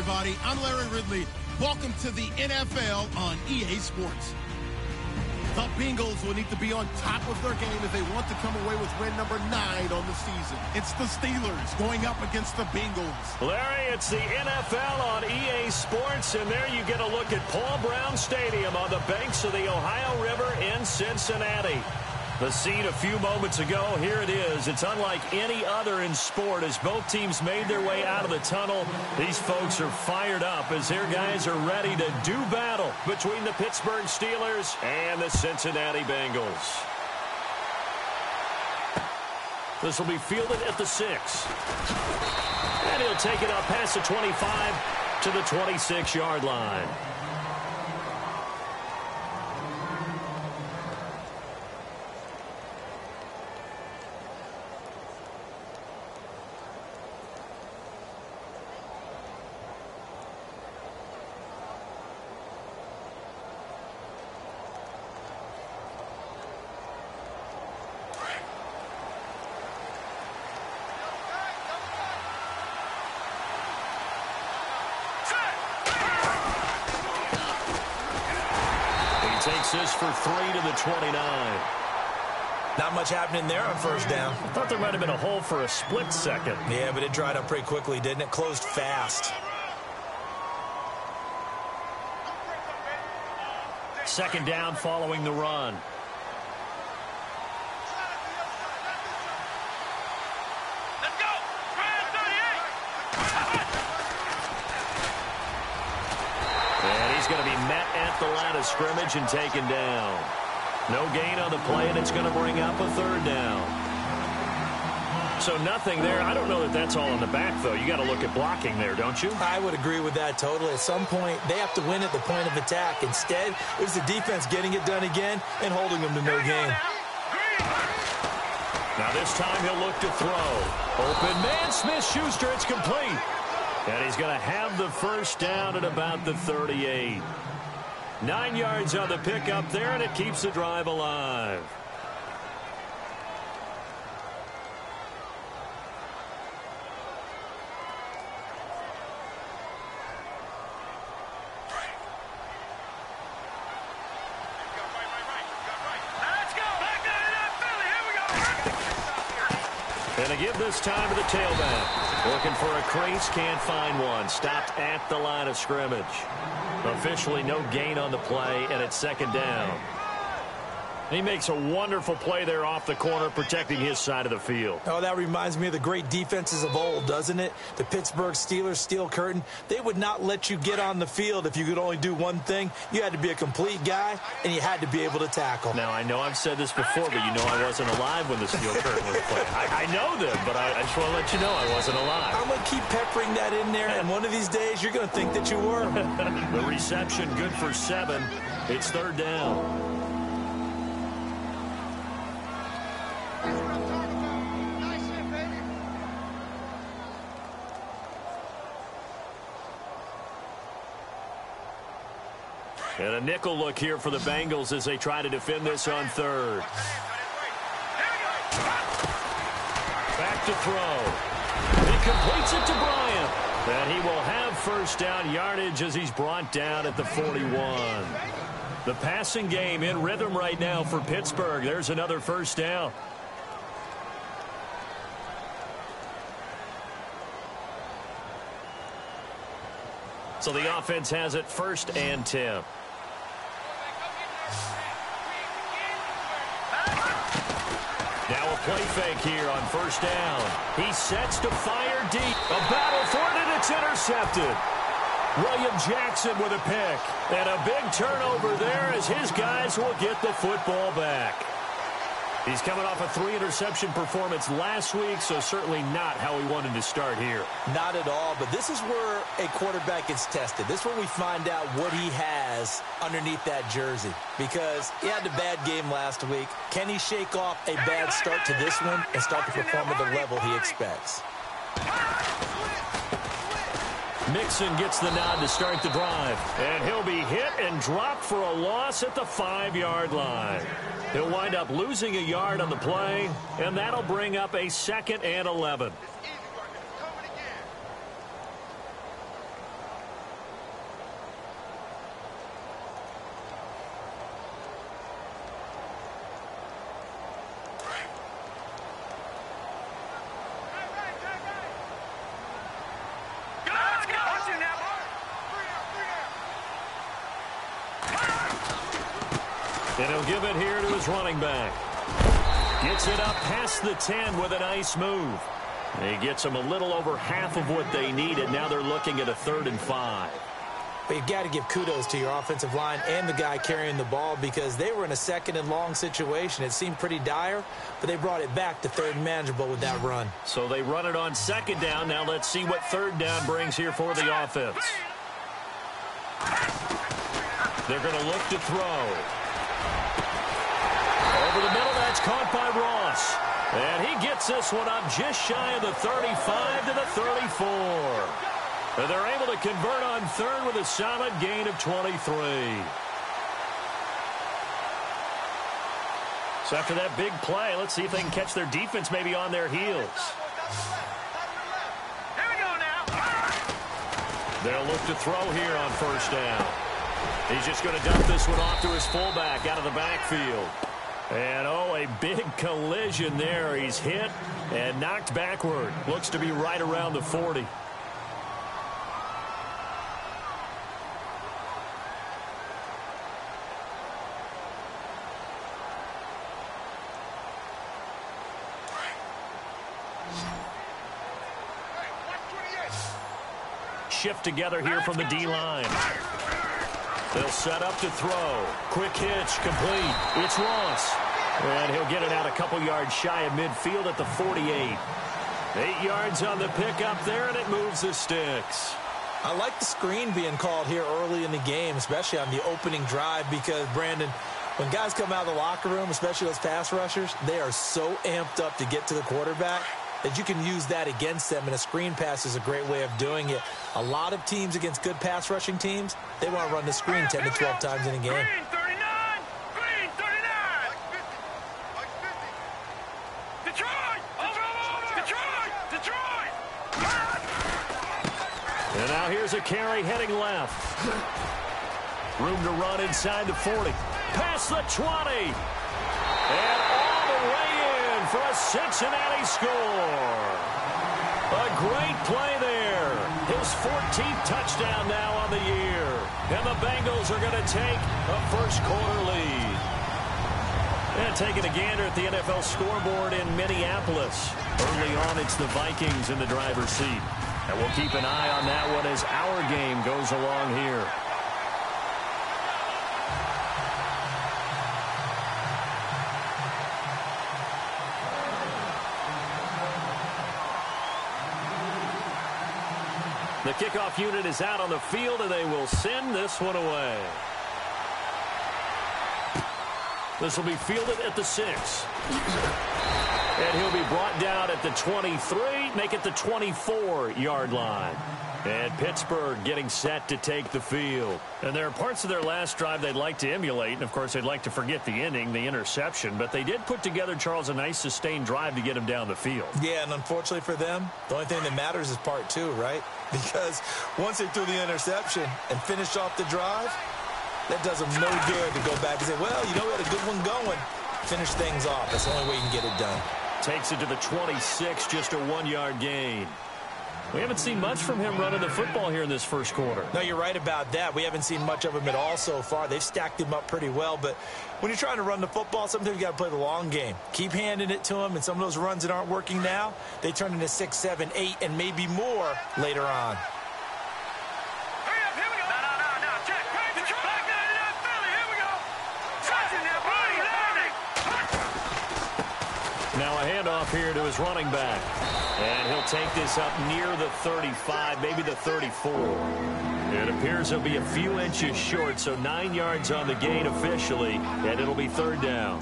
everybody. I'm Larry Ridley. Welcome to the NFL on EA Sports. The Bengals will need to be on top of their game if they want to come away with win number 9 on the season. It's the Steelers going up against the Bengals. Larry, it's the NFL on EA Sports, and there you get a look at Paul Brown Stadium on the banks of the Ohio River in Cincinnati. The scene a few moments ago, here it is. It's unlike any other in sport as both teams made their way out of the tunnel. These folks are fired up as their guys are ready to do battle between the Pittsburgh Steelers and the Cincinnati Bengals. This will be fielded at the 6. And he'll take it up past the 25 to the 26-yard line. Takes this for 3 to the 29. Not much happening there on first down. I thought there might have been a hole for a split second. Yeah, but it dried up pretty quickly, didn't it? Closed fast. Second down following the run. He's going to be met at the line of scrimmage and taken down. No gain on the play, and it's going to bring up a third down. So nothing there. I don't know that that's all in the back, though. You got to look at blocking there, don't you? I would agree with that totally. At some point, they have to win at the point of attack. Instead, it was the defense getting it done again and holding them to no gain. Now this time he'll look to throw. Open man, Smith-Schuster, it's complete. And he's going to have the first down at about the 38. 9 yards on the pickup there, and it keeps the drive alive. And a give this time to the tailback. Looking for a crease, can't find one. Stopped at the line of scrimmage. Officially no gain on the play, and it's second down. He makes a wonderful play there off the corner, protecting his side of the field. Oh, that reminds me of the great defenses of old, doesn't it? The Pittsburgh Steelers, Steel Curtain, they would not let you get on the field if you could only do one thing. You had to be a complete guy, and you had to be able to tackle. Now, I know I've said this before, but you know I wasn't alive when the Steel Curtain was played. I know them, but I just want to let you know I wasn't alive. I'm going to keep peppering that in there, and one of these days you're going to think that you were. The reception good for 7. It's third down. And a nickel look here for the Bengals as they try to defend this on third. Back to throw. He completes it to Bryant. And he will have first down yardage as he's brought down at the 41. The passing game in rhythm right now for Pittsburgh. There's another first down. So the offense has it first and 10. Now a play fake here on first down. He sets to fire deep. A battle for it, and it's intercepted. William Jackson with a pick. And a big turnover there as his guys will get the football back. He's coming off a 3-interception performance last week, so certainly not how he wanted to start here. Not at all, but this is where a quarterback gets tested. This is where we find out what he has underneath that jersey, because he had a bad game last week. Can he shake off a bad start to this one and start to perform at the level he expects? Mixon gets the nod to start the drive, and he'll be hit and dropped for a loss at the 5-yard line. He'll wind up losing a yard on the play, and that'll bring up a 2nd and 11. And he'll give it here to his running back. Gets it up past the 10 with a nice move. He gets them a little over half of what they needed. Now they're looking at a 3rd and 5. But you've got to give kudos to your offensive line and the guy carrying the ball because they were in a 2nd and long situation. It seemed pretty dire, but they brought it back to 3rd and manageable with that run. So they run it on 2nd down. Now let's see what 3rd down brings here for the offense. They're going to look to throw. Over the middle, that's caught by Ross. And he gets this one up just shy of the 35 to the 34. And they're able to convert on 3rd with a solid gain of 23. So after that big play, let's see if they can catch their defense maybe on their heels. Here we go now. They'll look to throw here on 1st down. He's just going to dump this one off to his fullback out of the backfield. And, oh, a big collision there. He's hit and knocked backward. Looks to be right around the 40. Shift together here from the D-line. They'll set up to throw. Quick hitch, complete. It's Ross. And he'll get it out a couple yards shy of midfield at the 48. 8 yards on the pickup there, and it moves the sticks. I like the screen being called here early in the game, especially on the opening drive, because, Brandon, when guys come out of the locker room, especially those pass rushers, they are so amped up to get to the quarterback that you can use that against them, and a screen pass is a great way of doing it. A lot of teams against good pass rushing teams, they want to run the screen 10 to 12 times in a game. Green 39. Green 39. Detroit. Over. Detroit. And now here's a carry heading left. Room to run inside the 40. Past the 20. And all the way in for a Cincinnati score. A great play there. His 14th touchdown now on the year. And the Bengals are going to take a first-quarter lead. And taking a gander at the NFL scoreboard in Minneapolis. Early on, it's the Vikings in the driver's seat. And we'll keep an eye on that one as our game goes along here. The kickoff unit is out on the field, and they will send this one away. This will be fielded at the 6. And he'll be brought down at the 23, make it the 24-yard line. And Pittsburgh getting set to take the field. And there are parts of their last drive they'd like to emulate. And, of course, they'd like to forget the ending, the interception. But they did put together, Charles, a nice sustained drive to get him down the field. Yeah, and unfortunately for them, the only thing that matters is part 2, right? Because once they threw the interception and finished off the drive, that does them no good to go back and say, well, you know, we had a good one going. Finish things off. That's the only way you can get it done. Takes it to the 26, just a 1-yard gain. We haven't seen much from him running the football here in this first quarter. No, you're right about that. We haven't seen much of him at all so far. They've stacked him up pretty well. But when you're trying to run the football, sometimes you got to play the long game. Keep handing it to him, and some of those runs that aren't working now, they turn into 6, 7, 8, and maybe more later on. Hurry up, here we go. No, check. Detroit. Back there, Philly, here we go. Shots in there, Now a handoff here to his running back. And he'll take this up near the 35, maybe the 34. It appears he'll be a few inches short, so 9 yards on the gain officially, and it'll be 3rd down.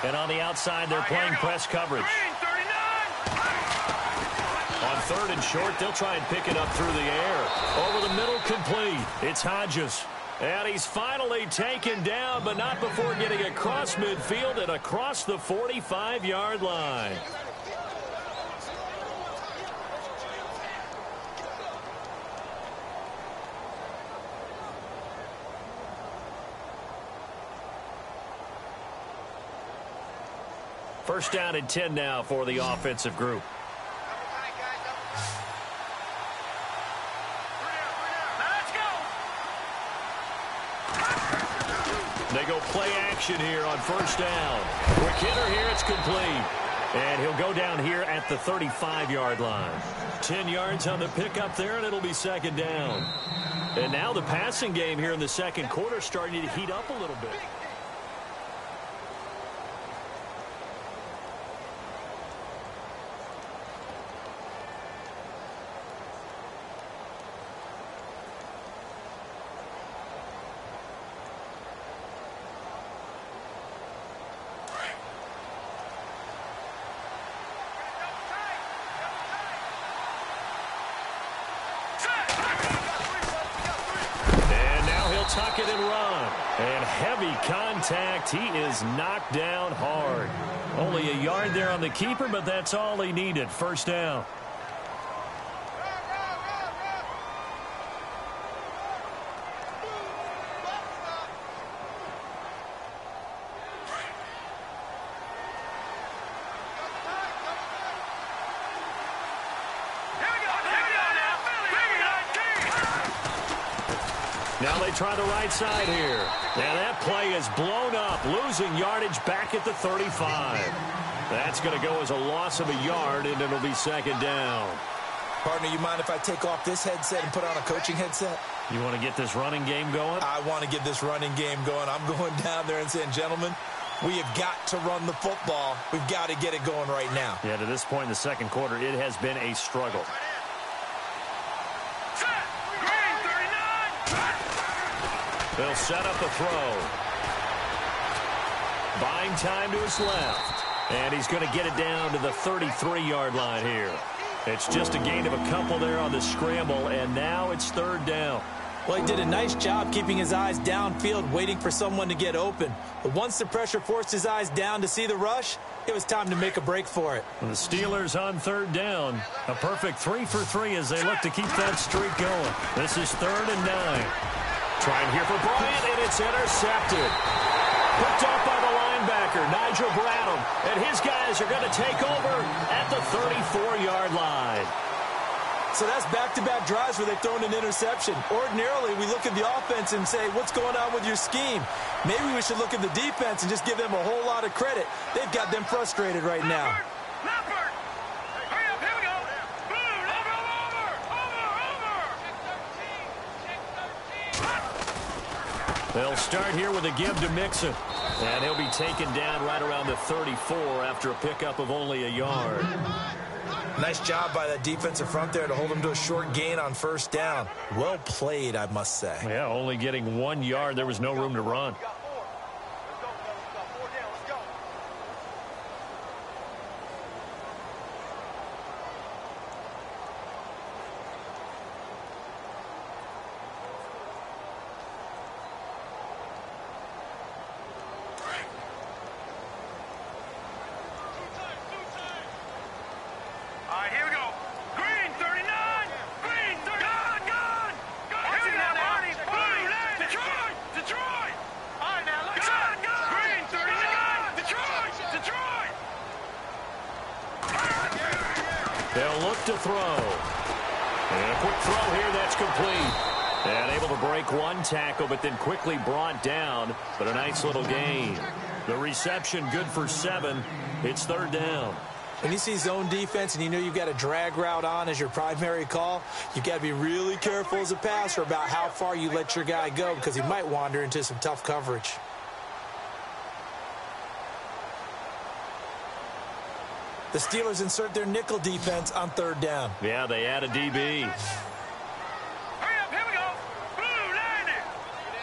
And on the outside, they're playing press coverage. On 3rd and short, they'll try and pick it up through the air. Over the middle, complete. It's Hodges. And he's finally taken down, but not before getting across midfield and across the 45-yard line. First down and 10 now for the offensive group. They go play action here on first down. Quick hitter here, it's complete. And he'll go down here at the 35-yard line. 10 yards on the pickup there, and it'll be second down. And now the passing game here in the second quarter starting to heat up a little bit. Tuck it and run. And heavy contact. He is knocked down hard. Only a yard there on the keeper, but that's all he needed. First down. Now they try the right side here. And that play is blown up, losing yardage back at the 35. That's going to go as a loss of a yard, and it'll be second down. Partner, you mind if I take off this headset and put on a coaching headset? You want to get this running game going? I want to get this running game going. I'm going down there and saying, gentlemen, we have got to run the football. We've got to get it going right now. Yeah, to this point in the second quarter, it has been a struggle. They'll set up a throw. Buying time to his left. And he's going to get it down to the 33-yard line here. It's just a gain of a couple there on the scramble, and now it's third down. Well, he did a nice job keeping his eyes downfield, waiting for someone to get open. But once the pressure forced his eyes down to see the rush, it was time to make a break for it. And the Steelers on third down. A perfect 3 for 3 as they look to keep that streak going. This is 3rd and 9. Trying here for Bryant, and it's intercepted. Picked up by the linebacker, Nigel Bradham. And his guys are going to take over at the 34-yard line. So that's back-to-back drives where they've thrown an interception. Ordinarily, we look at the offense and say, what's going on with your scheme? Maybe we should look at the defense and just give them a whole lot of credit. They've got them frustrated right now. They'll start here with a give to Mixon. And he'll be taken down right around the 34 after a pickup of only a yard. Nice job by that defensive front there to hold him to a short gain on first down. Well played, I must say. Yeah, only getting 1 yard. There was no room to run. They'll look to throw. And a quick throw here, that's complete. And able to break one tackle, but then quickly brought down. But a nice little gain. The reception good for 7. It's third down. When you see zone defense and you know you've got a drag route on as your primary call, you've got to be really careful as a passer about how far you let your guy go because he might wander into some tough coverage. The Steelers insert their nickel defense on third down. Yeah, they add a DB. Hurry up, here we go. Blue 90.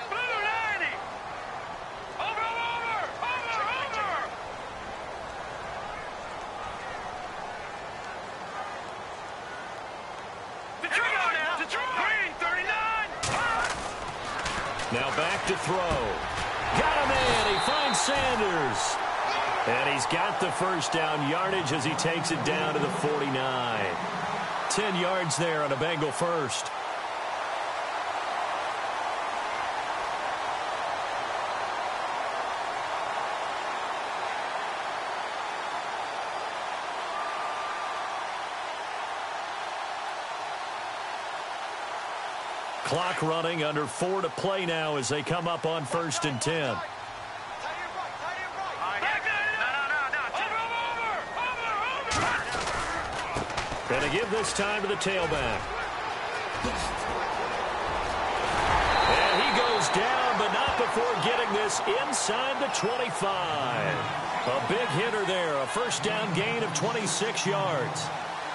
Blue 90. Over. Detroit. Green 39. Now back to throw. Got a man. He finds Sanders. And he's got the first down yardage as he takes it down to the 49. 10 yards there on a Bengal first. Clock running, under 4 to play now as they come up on 1st and 10. Going to give this time to the tailback. And he goes down, but not before getting this inside the 25. A big hitter there, a first down gain of 26 yards.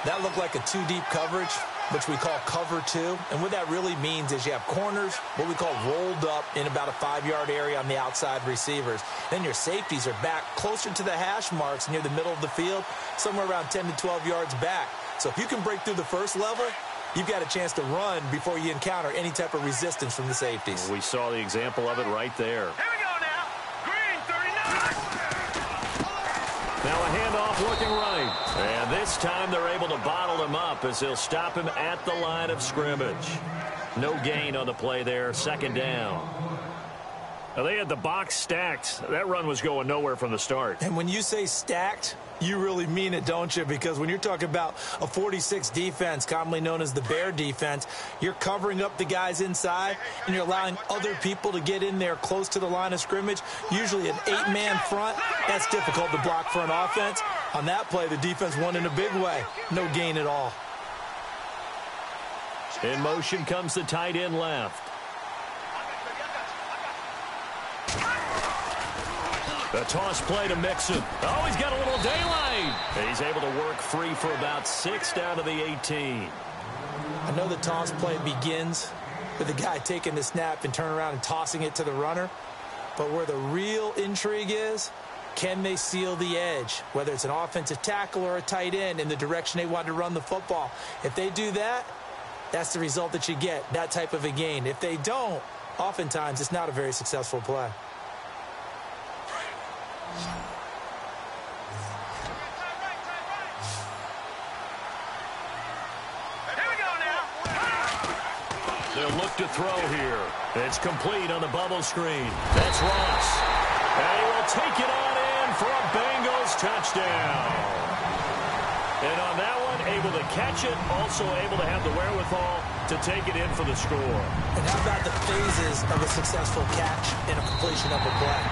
That looked like a two-deep coverage, which we call cover two. And what that really means is you have corners, what we call rolled up in about a 5-yard area on the outside receivers. Then your safeties are back closer to the hash marks near the middle of the field, somewhere around 10 to 12 yards back. So if you can break through the first level, you've got a chance to run before you encounter any type of resistance from the safeties. We saw the example of it right there. Here we go now. Green 39. Now a handoff looking right. And this time they're able to bottle him up as they'll stop him at the line of scrimmage. No gain on the play there, second down. Now they had the box stacked. That run was going nowhere from the start. And when you say stacked, you really mean it, don't you? Because when you're talking about a 46 defense, commonly known as the Bear defense, you're covering up the guys inside, and you're allowing other people to get in there close to the line of scrimmage, usually an 8-man front. That's difficult to block for an offense. On that play, the defense won in a big way. No gain at all. In motion comes the tight end left. The toss play to Mixon. Oh, he's got a little daylight. He's able to work free for about 6 down to the 18. I know the toss play begins with the guy taking the snap and turn around and tossing it to the runner. But where the real intrigue is, can they seal the edge? Whether it's an offensive tackle or a tight end in the direction they want to run the football. If they do that, that's the result that you get, that type of a gain. If they don't, oftentimes it's not a very successful play. They'll look to throw here. It's complete on the bubble screen. That's Ross. And he will take it on in for a Bengals touchdown. And on that one, able to catch it, also able to have the wherewithal to take it in for the score. And how about the phases of a successful catch and a completion of a play?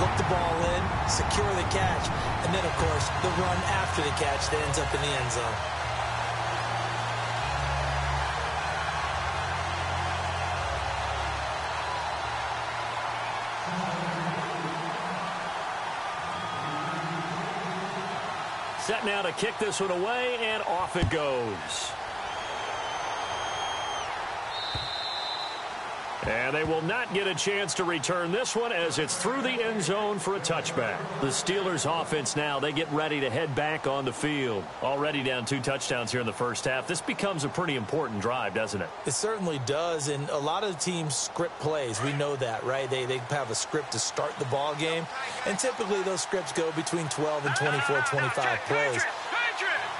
Look the ball in, secure the catch, and then, of course, the run after the catch that ends up in the end zone. Set now to kick this one away, and off it goes. And they will not get a chance to return this one as it's through the end zone for a touchback. The Steelers offense now, they get ready to head back on the field. Already down 2 touchdowns here in the first half. This becomes a pretty important drive, doesn't it? It certainly does, and a lot of teams script plays. We know that, right? They have a script to start the ball game, and typically those scripts go between 12 and 24, 25 plays.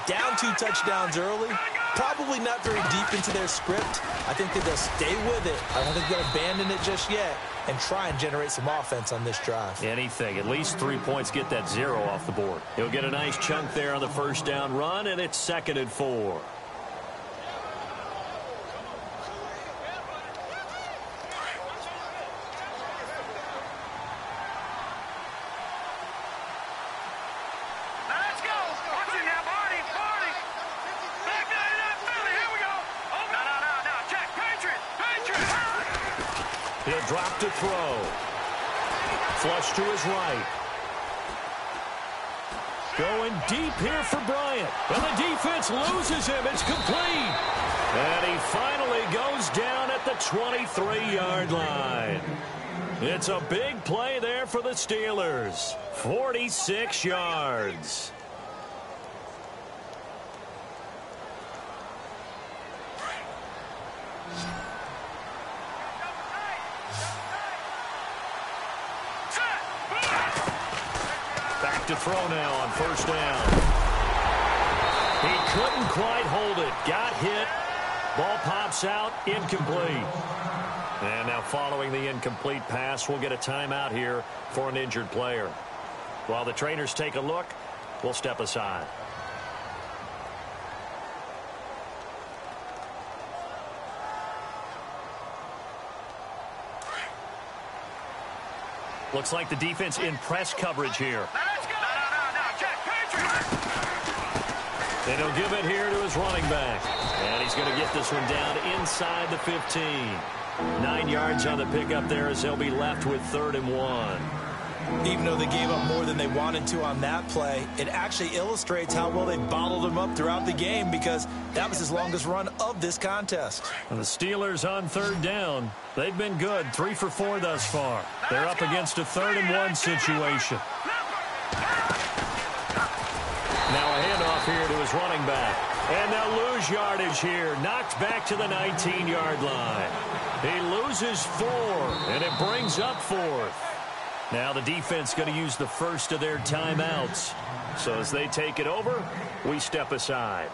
Down 2 touchdowns early, probably not very deep into their script. I think that they'll stay with it. I don't think they'll abandon it just yet and try and generate some offense on this drive. Anything. At least 3 points, get that 0 off the board. He'll get a nice chunk there on the first down run, and it's 2nd and 4. He'll drop to throw. Flush to his right. Going deep here for Bryant. And the defense loses him. It's complete. And he finally goes down at the 23-yard line. It's a big play there for the Steelers. 46 yards. To throw now on first down. He couldn't quite hold it. Got hit. Ball pops out. Incomplete. And now following the incomplete pass, we'll get a timeout here for an injured player. While the trainers take a look, we'll step aside. Looks like the defense in press coverage here. And he'll give it here to his running back. And he's going to get this one down inside the 15. 9 yards on the pickup there as they'll be left with 3rd and 1. Even though they gave up more than they wanted to on that play, it actually illustrates how well they bottled them up throughout the game, because that was his longest run of this contest. And the Steelers on 3rd down. They've been good, 3 for 4 thus far. They're up against a 3rd and 1 situation. Now a handoff here to his running back. And they'll lose yardage here. Knocked back to the 19-yard line. He loses 4, and it brings up 4th. Now the defense going to use the first of their timeouts. So as they take it over, we step aside.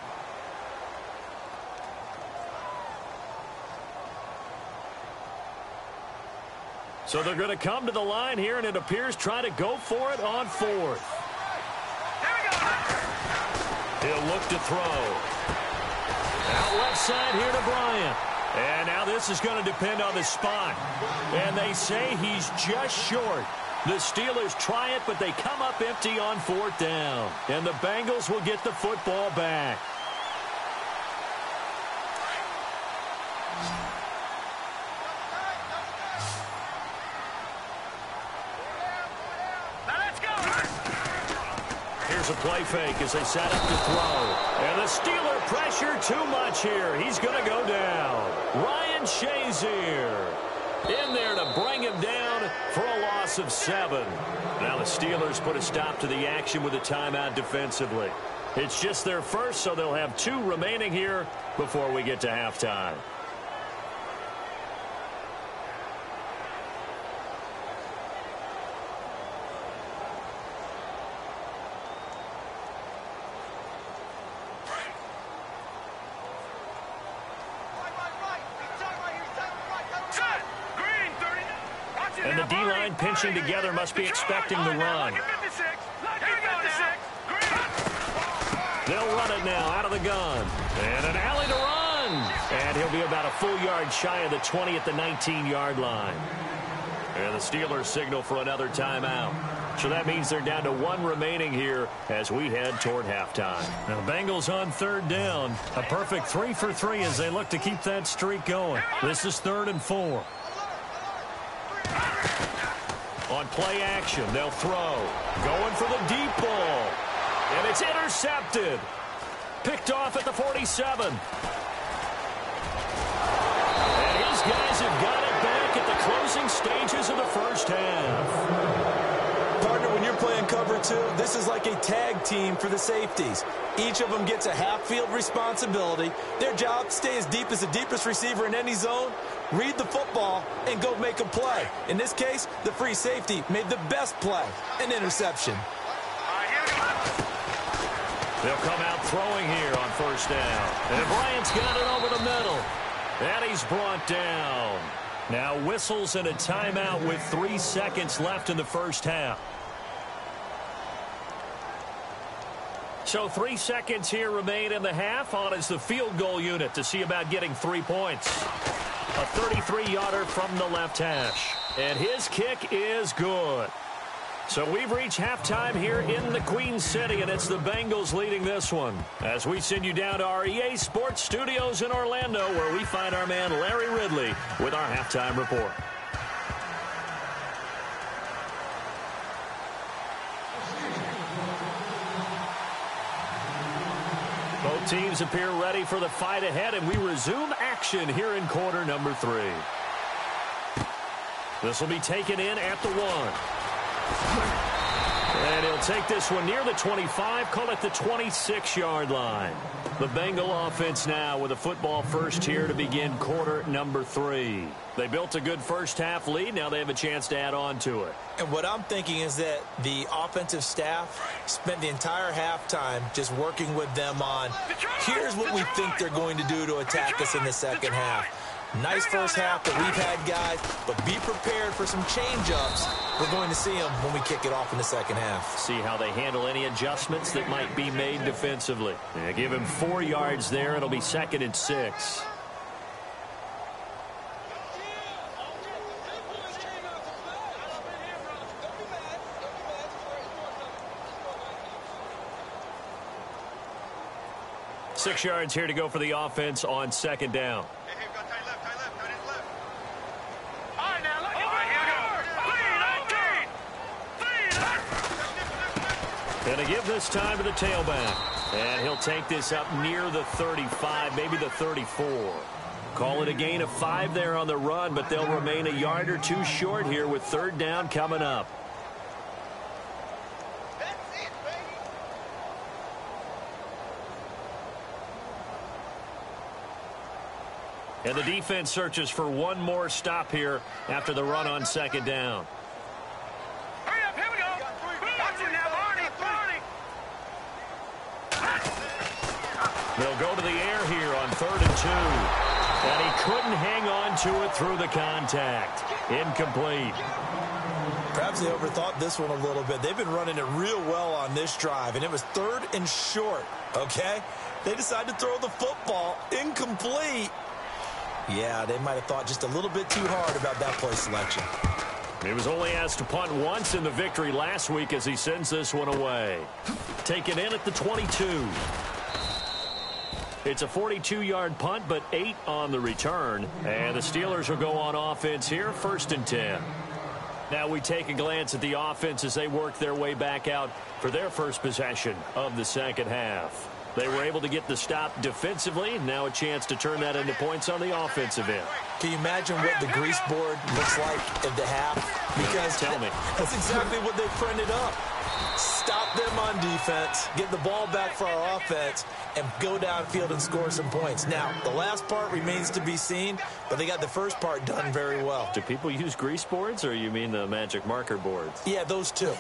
So they're going to come to the line here, and it appears try to go for it on 4th. He'll look to throw. Out left side here to Bryant. And now this is going to depend on the spot. And they say he's just short. The Steelers try it, but they come up empty on 4th down. And the Bengals will get the football back. Here's a play fake as they set up to throw. And the Steeler pressure too much here. He's going to go down. Ryan Shazier in there to bring him down for a loss of 7. Now the Steelers put a stop to the action with a timeout defensively. It's just their first, so they'll have 2 remaining here before we get to halftime. And the D-line pinching together must be expecting the run. They'll run it now out of the gun. And an alley to run. And he'll be about a full yard shy of the 20 at the 19-yard line. And the Steelers signal for another timeout. So that means they're down to 1 remaining here as we head toward halftime. Now the Bengals on 3rd down. A perfect 3 for 3 as they look to keep that streak going. This is 3rd and 4. On play action, they'll throw. Going for the deep ball. And it's intercepted. Picked off at the 47. And his guys have got it back at the closing stages of the first half. Partner, when you're playing cover 2, this is like a tag team for the safeties. Each of them gets a half-field responsibility. Their job, stay as deep as the deepest receiver in any zone, read the football, and go make a play. In this case, the free safety made the best play, an interception. They'll come out throwing here on 1st down. And Bryant's got it over the middle. And he's brought down. Now whistles and a timeout with 3 seconds left in the first half. So 3 seconds here remain in the half. On is the field goal unit to see about getting 3 points. A 33-yarder from the left hash. And his kick is good. So we've reached halftime here in the Queen City, and it's the Bengals leading this one. As we send you down to our EA Sports Studios in Orlando, where we find our man Larry Ridley with our halftime report. Both teams appear ready for the fight ahead, and we resume action here in quarter number 3. This will be taken in at the 1. And he'll take this one near the 25, call it the 26-yard line. The Bengal offense now with a football first here to begin quarter number 3. They built a good first half lead. Now they have a chance to add on to it. And what I'm thinking is that the offensive staff spent the entire halftime just working with them on, here's what we think they're going to do to attack us in the second half. Nice first half that we've had, guys, but be prepared for some change-ups. We're going to see them when we kick it off in the second half. See how they handle any adjustments that might be made defensively. Yeah, give him 4 yards there. It'll be 2nd and 6. 6 yards here to go for the offense on second down. Hey, we got tight left. All right, now look at here we go. Going to give this time to the tailback. And he'll take this up near the 35, maybe the 34. Call it a gain of 5 there on the run, but they'll remain a yard or two short here with third down coming up. That's it, baby. And the defense searches for one more stop here after the run on second down. Hurry up, here we go. Watch it now, Barney. They'll go to the air here on 3rd and 2. And he couldn't hang on to it through the contact. Incomplete. Perhaps they overthought this one a little bit. They've been running it real well on this drive, and it was 3rd and short, okay? They decided to throw the football. Incomplete. Yeah, they might have thought just a little bit too hard about that play selection. He was only asked to punt once in the victory last week as he sends this one away. Taken in at the 22. It's a 42-yard punt, but 8 on the return. And the Steelers will go on offense here, 1st and 10. Now we take a glance at the offense as they work their way back out for their first possession of the second half. They were able to get the stop defensively. Now a chance to turn that into points on the offensive end. Can you imagine what the grease board looks like at the half? Because tell me. That's exactly what they printed up. Stop them on defense, get the ball back for our offense, and go downfield and score some points. Now, the last part remains to be seen, but they got the first part done very well. Do people use grease boards, or you mean the magic marker boards? Yeah, those two.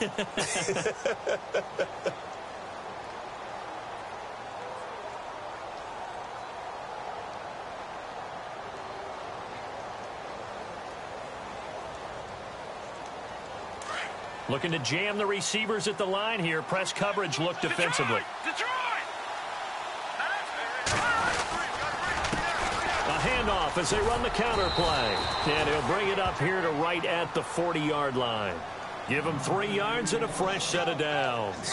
Looking to jam the receivers at the line here. Press coverage look defensively. Detroit! A handoff as they run the counter play. And he'll bring it up here to right at the 40-yard line. Give him 3 yards and a fresh set of downs.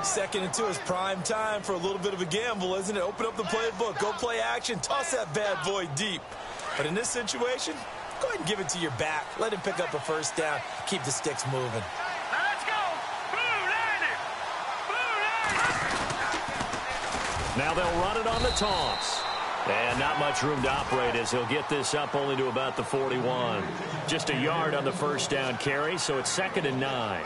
2nd and 2 is prime time for a little bit of a gamble, isn't it? Open up the playbook, go play action, toss that bad boy deep. But in this situation, go ahead and give it to your back. Let him pick up a first down. Keep the sticks moving. Now let's go! Blue Lightning! Now they'll run it on the toss. And not much room to operate as he'll get this up only to about the 41. Just a yard on the first down carry, so it's 2nd and 9.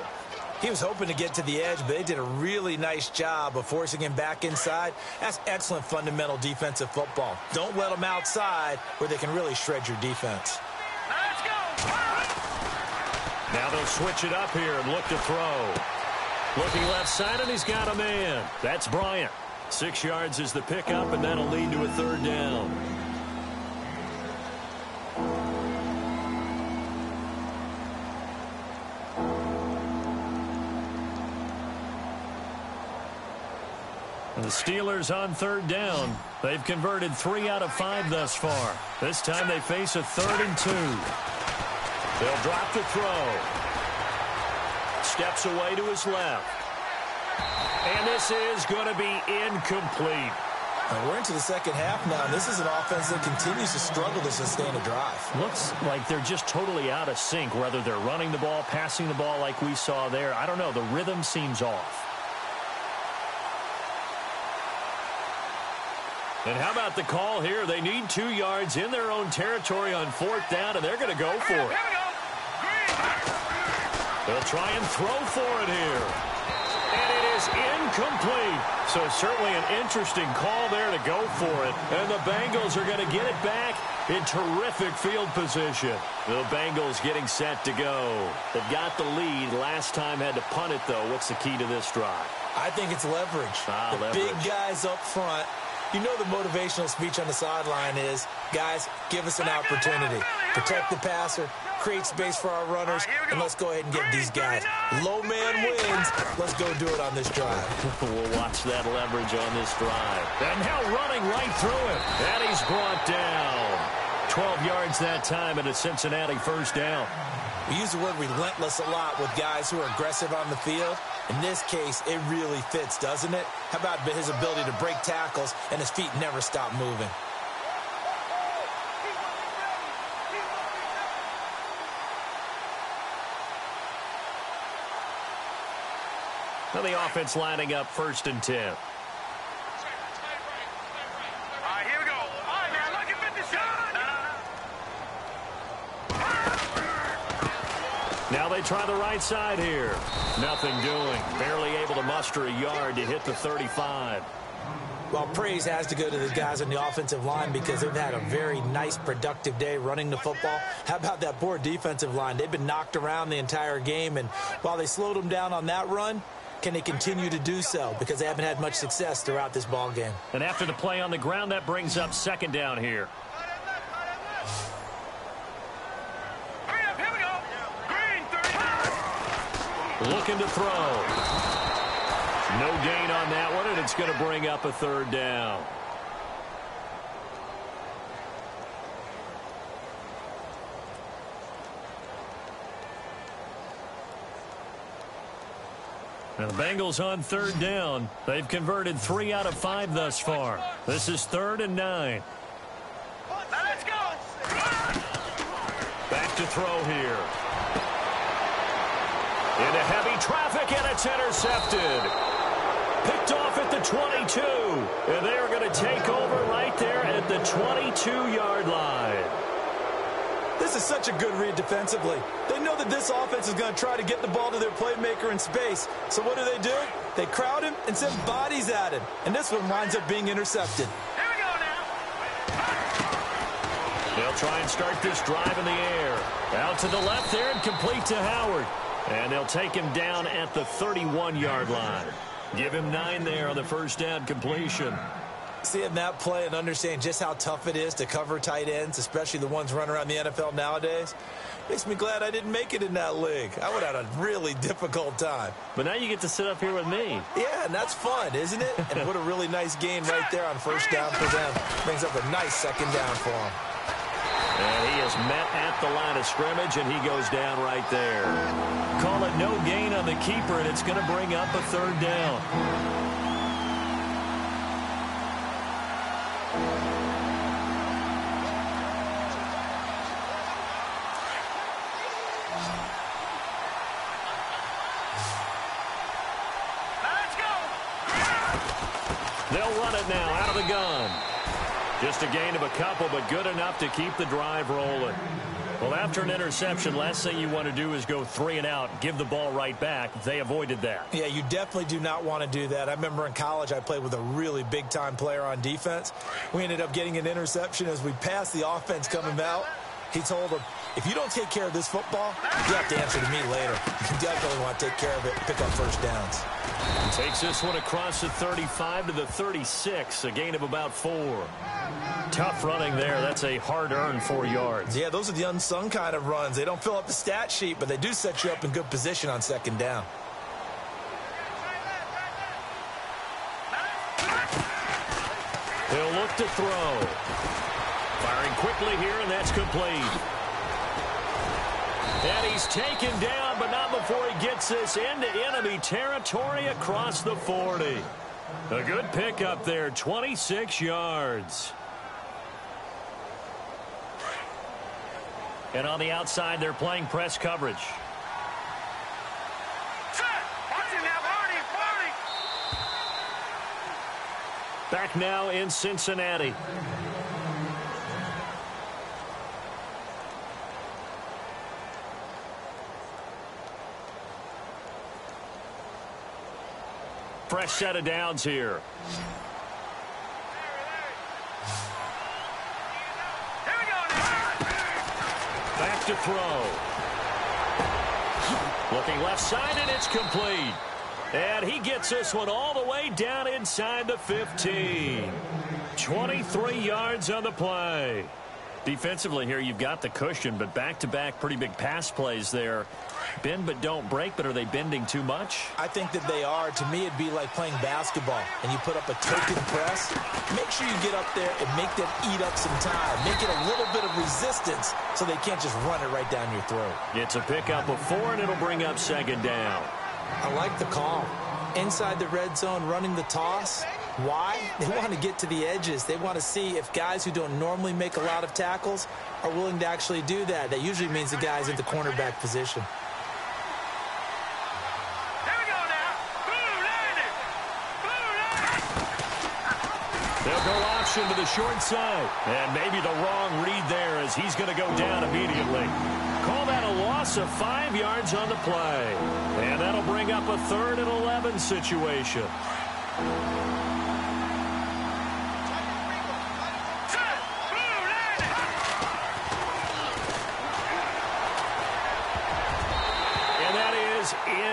He was hoping to get to the edge, but they did a really nice job of forcing him back inside. That's excellent fundamental defensive football. Don't let them outside where they can really shred your defense. Now let's go! Now they'll switch it up here and look to throw. Looking left side, and he's got a man. That's Bryant. 6 yards is the pickup, and that'll lead to a 3rd down. And the Steelers on 3rd down. They've converted 3 out of 5 thus far. This time they face a 3rd and 2. They'll drop the throw. Steps away to his left. And this is going to be incomplete. And we're into the second half now, and this is an offense that continues to struggle to sustain a drive. Looks like they're just totally out of sync, whether they're running the ball, passing the ball like we saw there. I don't know. The rhythm seems off. And how about the call here? They need 2 yards in their own territory on 4th down, and they're going to go for it. They'll try and throw for it here. And it is incomplete. So certainly an interesting call there to go for it. And the Bengals are going to get it back in terrific field position. The Bengals getting set to go. They've got the lead. Last time had to punt it, though. What's the key to this drive? I think it's leverage. The big guys up front. You know the motivational speech on the sideline is, guys, give us an opportunity. Protect the passer, create space for our runners, and let's go ahead and get these guys. Low man wins. Let's go do it on this drive. We'll watch that leverage on this drive. And now running right through it. And he's brought down. 12 yards that time, and a Cincinnati first down. We use the word relentless a lot with guys who are aggressive on the field. In this case, it really fits, doesn't it? How about his ability to break tackles and his feet never stop moving? Now the offense lining up 1st and 10. All right, here we go. All right, now look at 50 shot. No. Now they try the right side here. Nothing doing. Barely able to muster a yard to hit the 35. Well, praise has to go to the guys on the offensive line because they've had a very nice, productive day running the football. How about that poor defensive line? They've been knocked around the entire game, and while they slowed them down on that run, can they continue to do so? Because they haven't had much success throughout this ball game. And after the play on the ground, that brings up 2nd down here. Hurry up, here we go. Green, 30. Looking to throw. No gain on that one, and it's going to bring up a 3rd down. Now the Bengals on 3rd down. They've converted 3 out of 5 thus far. This is 3rd and 9. Now let's go. Back to throw here. Into heavy traffic, and it's intercepted. Picked off at the 22. And they are going to take over right there at the 22-yard line. This is such a good read defensively. They know that this offense is going to try to get the ball to their playmaker in space. So what do? They crowd him and send bodies at him. And this one winds up being intercepted. Here we go now. They'll try and start this drive in the air. Out to the left there and complete to Howard. And they'll take him down at the 31-yard line. Give him 9 there on the 1st down completion. Seeing that play and understanding just how tough it is to cover tight ends, especially the ones running around the NFL nowadays, makes me glad I didn't make it in that league. I would have had a really difficult time. But now you get to sit up here with me. Yeah, and that's fun, isn't it? And what a really nice gain right there on 1st down for them. Brings up a nice 2nd down for them. And he is met at the line of scrimmage, and he goes down right there. Call it no gain on the keeper, and it's going to bring up a 3rd down. They'll run it now out of the gun. Just a gain of a couple, but good enough to keep the drive rolling. Well, after an interception, last thing you want to do is go 3 and out, give the ball right back. They avoided that. Yeah, you definitely do not want to do that. I remember in college I played with a really big-time player on defense. We ended up getting an interception as we passed the offense coming out. He told him, if you don't take care of this football, you have to answer to me later. You definitely want to take care of it and pick up 1st downs. Takes this one across the 35 to the 36, a gain of about 4. Tough running there. That's a hard-earned 4 yards. Yeah, those are the unsung kind of runs. They don't fill up the stat sheet, but they do set you up in good position on 2nd down. He'll look to throw. Firing quickly here, and that's complete. And he's taken down, but not before he gets this into enemy territory across the 40. A good pickup there, 26 yards. And on the outside, they're playing press coverage. Back now in Cincinnati. Fresh set of downs here. Back to throw. Looking left side, and it's complete. And he gets this one all the way down inside the 15. 23 yards on the play. Defensively here, you've got the cushion, but back-to-back pretty big pass plays there. Bend but don't break, but are they bending too much? I think that they are. To me, it'd be like playing basketball, and you put up a token press. Make sure you get up there and make them eat up some time. Make it a little bit of resistance so they can't just run it right down your throat. It's a pickup of 4, and it'll bring up 2nd down. I like the call. Inside the red zone, running the toss. Why? They want to get to the edges. They want to see if guys who don't normally make a lot of tackles are willing to actually do that. That usually means the guys in the cornerback position. Here we go now. They'll go option to the short side. And maybe the wrong read there as he's going to go down immediately. Call that a loss of 5 yards on the play. And that'll bring up a 3rd and 11 situation.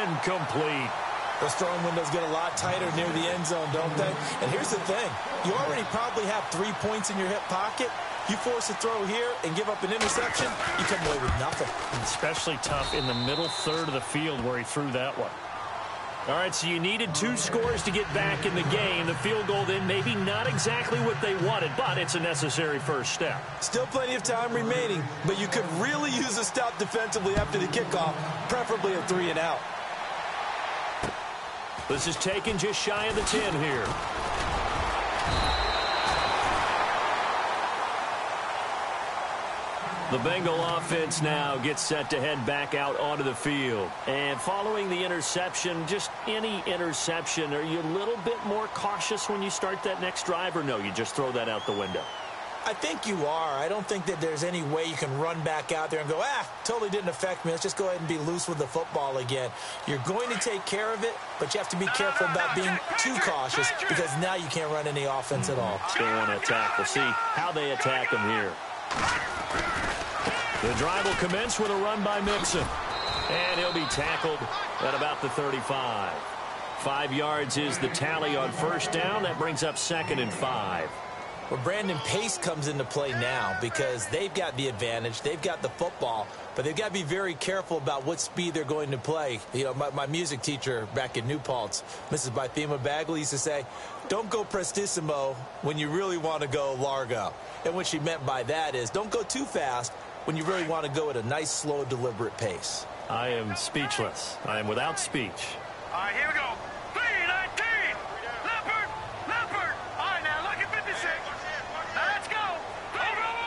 Incomplete. Those throwing windows get a lot tighter near the end zone, don't they? And here's the thing. You already probably have 3 points in your hip pocket. You force a throw here and give up an interception, you come away with nothing. Especially tough in the middle third of the field where he threw that one. All right, so you needed 2 scores to get back in the game. The field goal then maybe not exactly what they wanted, but it's a necessary first step. Still plenty of time remaining, but you could really use a stop defensively after the kickoff, preferably a 3 and out. This is taken just shy of the 10 here. The Bengal offense now gets set to head back out onto the field. And following the interception, just any interception, are you a little bit more cautious when you start that next drive, or no, you just throw that out the window? I think you are. I don't think that there's any way you can run back out there and go, totally didn't affect me. Let's just go ahead and be loose with the football again. You're going to take care of it, but you have to be careful about being too cautious because now you can't run any offense at all. They want to attack. We'll see how they attack them here. The drive will commence with a run by Mixon. And he'll be tackled at about the 35. 5 yards is the tally on first down. That brings up 2nd and 5. Well, Brandon, pace comes into play now because they've got the advantage. They've got the football, but they've got to be very careful about what speed they're going to play. You know, my music teacher back in New Paltz, Mrs. Bythema Bagley, used to say, don't go prestissimo when you really want to go largo. And what she meant by that is don't go too fast when you really want to go at a nice, slow, deliberate pace. I am speechless. I am without speech. All right, here we go. 3-19. Leopard. All right, now look at 56. Now let's go.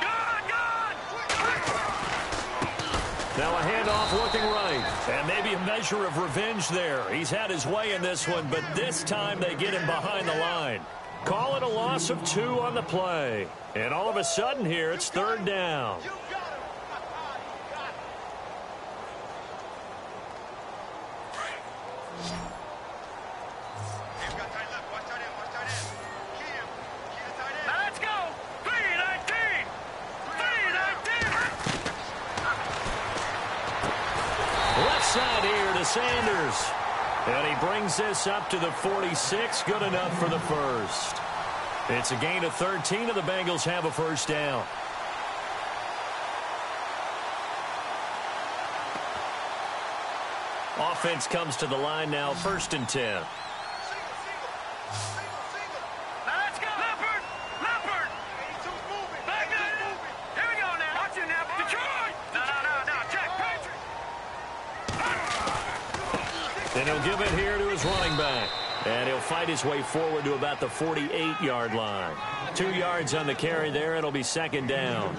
Gone. Now a handoff looking right. And maybe a measure of revenge there. He's had his way in this one, but this time they get him behind the line. Call it a loss of 2 on the play. And all of a sudden here, it's 3rd down. Side here to Sanders. And he brings this up to the 46. Good enough for the first. It's a gain of 13, and the Bengals have a first down. Offense comes to the line now, 1st and 10. And he'll give it here to his running back. And he'll fight his way forward to about the 48-yard line. 2 yards on the carry there. It'll be 2nd down.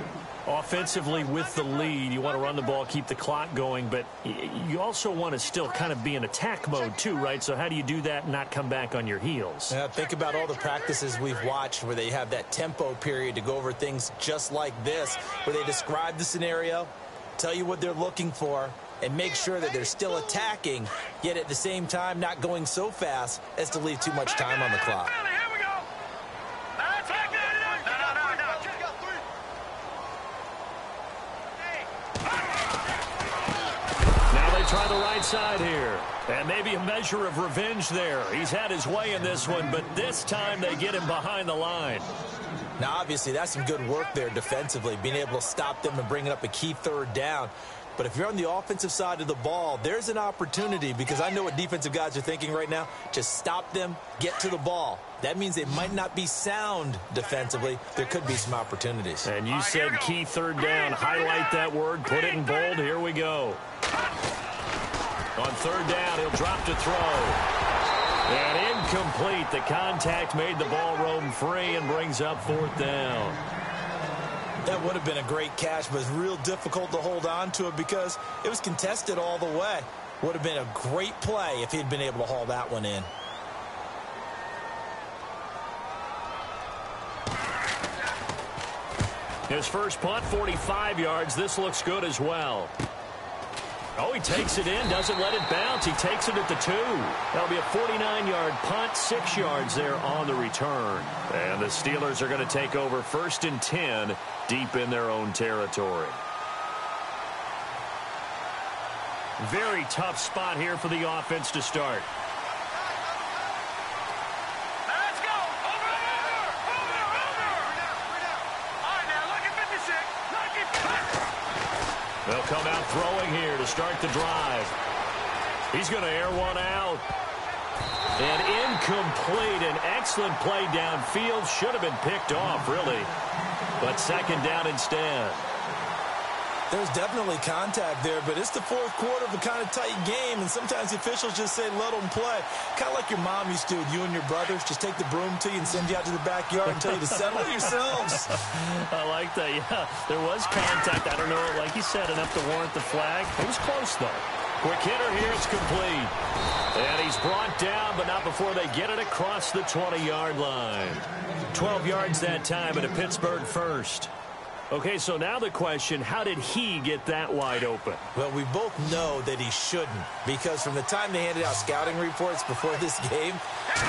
Offensively with the lead, you want to run the ball, keep the clock going, but you also want to still kind of be in attack mode too, right? So how do you do that and not come back on your heels? Yeah, think about all the practices we've watched where they have that tempo period to go over things just like this, where they describe the scenario, tell you what they're looking for, and make sure that they're still attacking, yet at the same time not going so fast as to leave too much time on the clock. Now they try the right side here. And maybe a measure of revenge there. He's had his way in this one, but this time they get him behind the line. Now, obviously, that's some good work there defensively, being able to stop them and bringing up a key third down. But if you're on the offensive side of the ball, there's an opportunity, because I know what defensive guys are thinking right now. Just stop them, get to the ball. That means they might not be sound defensively. There could be some opportunities. And you said key third down. Highlight that word, put it in bold. Here we go. On third down, he'll drop to throw. And incomplete. The contact made the ball roam free and brings up fourth down. That would have been a great catch, but it's real difficult to hold on to it because it was contested all the way. Would have been a great play if he'd been able to haul that one in. His first punt, 45 yards. This looks good as well. Oh, he takes it in, doesn't let it bounce. He takes it at the 2. That'll be a 49-yard punt, 6 yards there on the return. And the Steelers are going to take over 1st and 10 deep in their own territory. Very tough spot here for the offense to start. Let's go. Over. All right, now look at 56. They'll come out throwing here to start the drive. He's going to air one out. And incomplete. An excellent play downfield. Should have been picked off, really. But second down instead. There's definitely contact there, but it's the fourth quarter of a kind of tight game, and sometimes the officials just say, let them play. Kind of like your mom used to with you and your brothers. Just take the broom to you and send you out to the backyard and tell you to settle yourselves. I like that, yeah. There was contact. I don't know, like you said, enough to warrant the flag. It was close, though. Quick hitter here. It's complete. And he's brought down, but not before they get it across the 20-yard line. 12 yards that time and a Pittsburgh first. Okay, so now the question, how did he get that wide open? Well, we both know that he shouldn't, because from the time they handed out scouting reports before this game,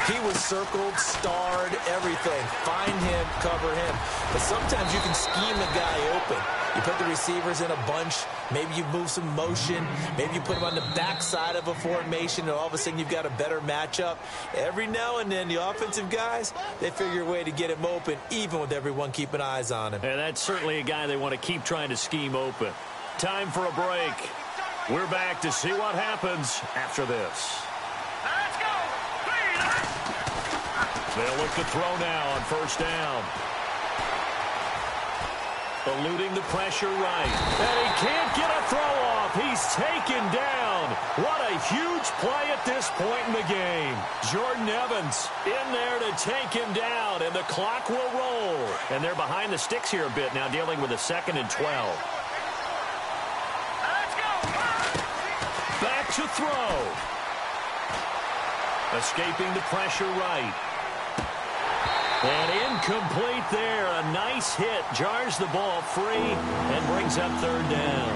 he was circled, starred, everything. Find him, cover him. But sometimes you can scheme a guy open. You put the receivers in a bunch. Maybe you move some motion. Maybe you put them on the backside of a formation, and all of a sudden you've got a better matchup. Every now and then, the offensive guys, they figure a way to get him open, even with everyone keeping eyes on him. And that's certainly a guy they want to keep trying to scheme open. Time for a break. We're back to see what happens after this. Let's go. They'll look to throw now on first down. Eluding the pressure right. And he can't get a throw off. He's taken down. What a huge play at this point in the game. Jordan Evans in there to take him down, and the clock will roll. And they're behind the sticks here a bit now, dealing with a 2nd and 12. Let's go. Back to throw. Escaping the pressure right. And incomplete there. A nice hit. Jars the ball free and brings up third down.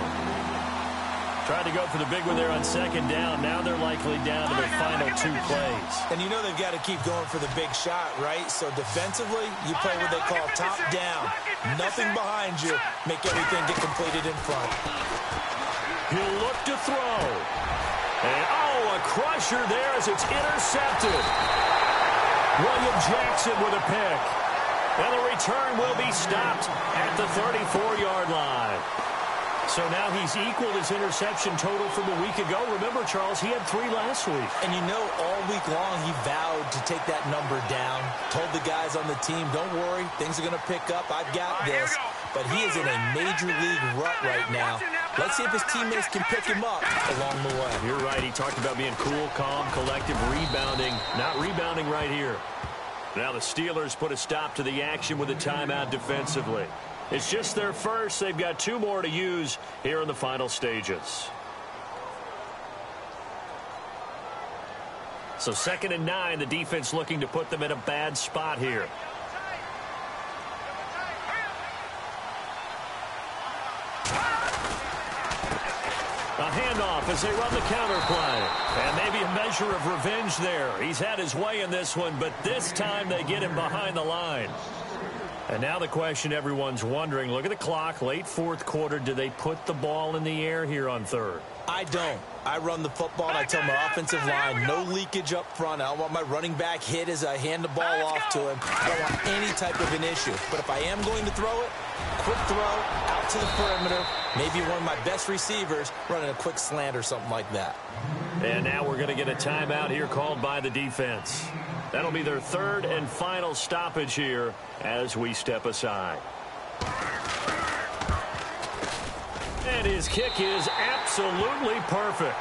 Tried to go for the big one there on second down. Now they're likely down to their final 2 plays. And you know they've got to keep going for the big shot, right? So defensively, you play what they call top down. Nothing behind you. Make everything get completed in front. He'll look to throw. And, oh, a crusher there as it's intercepted. William Jackson with a pick. And the return will be stopped at the 34-yard line. So now he's equaled his interception total from a week ago. Remember, Charles, he had 3 last week. And you know, all week long he vowed to take that number down. Told the guys on the team, don't worry, things are going to pick up. I've got this. But he is in a major league rut right now. Let's see if his teammates can pick him up along the way. You're right. He talked about being cool, calm, collective, rebounding. Not rebounding right here. Now the Steelers put a stop to the action with a timeout defensively. It's just their first. They've got 2 more to use here in the final stages. So 2nd and 9, the defense looking to put them in a bad spot here. A handoff as they run the counter play. And maybe a measure of revenge there. He's had his way in this one, but this time they get him behind the line. And now the question everyone's wondering, look at the clock, late fourth quarter, do they put the ball in the air here on third? I don't. I run the football, and I tell my offensive line, no leakage up front. I don't want my running back hit as I hand the ball off to him. I don't want any type of an issue. But if I am going to throw it, quick throw, out to the perimeter, maybe one of my best receivers running a quick slant or something like that. And now we're going to get a timeout here called by the defense. That'll be their third and final stoppage here as we step aside. And his kick is absolutely perfect.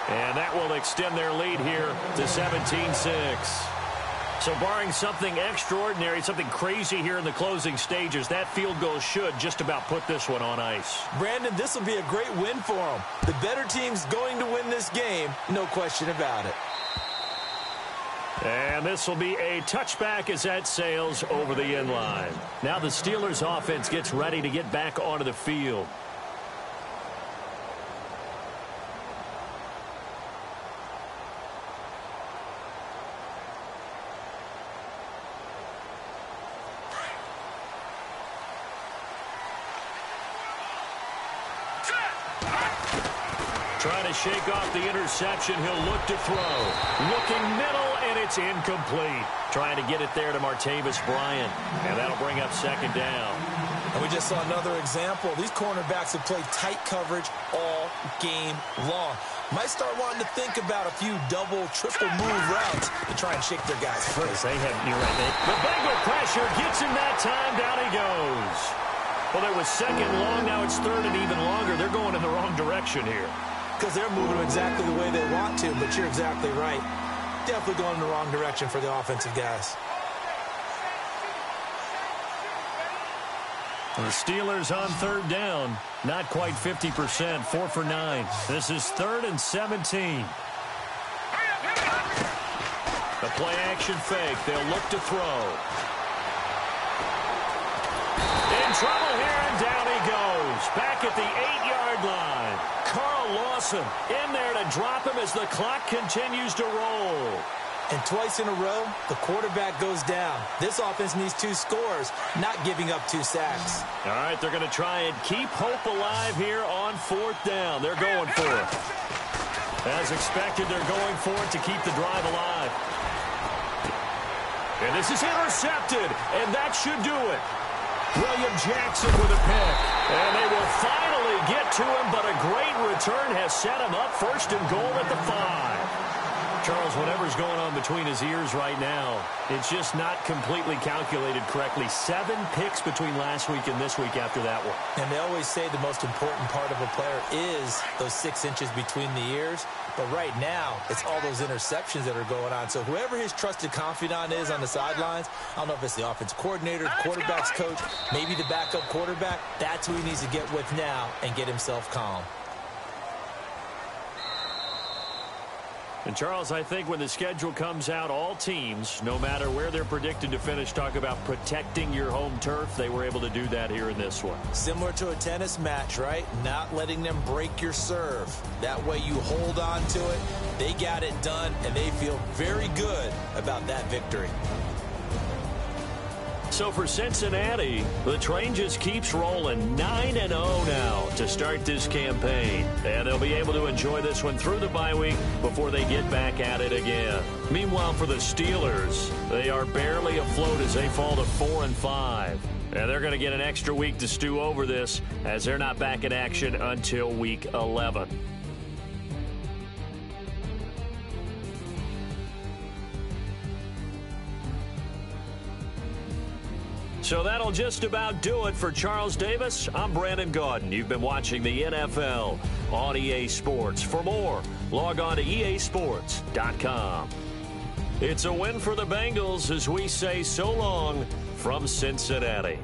And that will extend their lead here to 17-6. So barring something extraordinary, something crazy here in the closing stages, that field goal should just about put this one on ice. Brandon, this will be a great win for them. The better team's going to win this game, no question about it. And this will be a touchback as that sails over the end line. Now the Steelers offense gets ready to get back onto the field. Trying to shake off the interception. He'll look to throw. Looking middle, and it's incomplete. Trying to get it there to Martavis Bryant. And that'll bring up second down. And we just saw another example. These cornerbacks have played tight coverage all game long. Might start wanting to think about a few double, triple move routes to try and shake their guys free. You're right, Nate. The Bengal pressure gets him that time. Down he goes. Well, there was second long. Now it's third and even longer. They're going in the wrong direction here. Because they're moving exactly the way they want to, but you're exactly right. Definitely going in the wrong direction for the offensive guys. The Steelers on third down. Not quite 50%, 4 for 9. This is 3rd and 17. The play-action fake. They'll look to throw. In trouble here, and down he goes. Back at the 8-yard line. Carl Lawson in there to drop him as the clock continues to roll. And twice in a row, the quarterback goes down. This offense needs 2 scores, not giving up 2 sacks. All right, they're going to try and keep hope alive here on 4th down. They're going for it. As expected, they're going for it to keep the drive alive. And this is intercepted, and that should do it. William Jackson with a pick. And they will finally get to him, but a great return has set him up 1st and goal at the 5. Charles, whatever's going on between his ears right now, it's just not completely calculated correctly. 7 picks between last week and this week after that one. And they always say the most important part of a player is those 6 inches between the ears. But right now, it's all those interceptions that are going on. So whoever his trusted confidant is on the sidelines, I don't know if it's the offensive coordinator, the quarterback's coach, maybe the backup quarterback, that's who he needs to get with now and get himself calm. And, Charles, I think when the schedule comes out, all teams, no matter where they're predicted to finish, talk about protecting your home turf. They were able to do that here in this one. Similar to a tennis match, right? Not letting them break your serve. That way you hold on to it. They got it done, and they feel very good about that victory. So for Cincinnati, the train just keeps rolling 9-0 now to start this campaign. And they'll be able to enjoy this one through the bye week before they get back at it again. Meanwhile, for the Steelers, they are barely afloat as they fall to 4-5. And they're going to get an extra week to stew over this as they're not back in action until week 11. So that'll just about do it for Charles Davis. I'm Brandon Gaudin. You've been watching the NFL on EA Sports. For more, log on to easports.com. It's a win for the Bengals as we say so long from Cincinnati.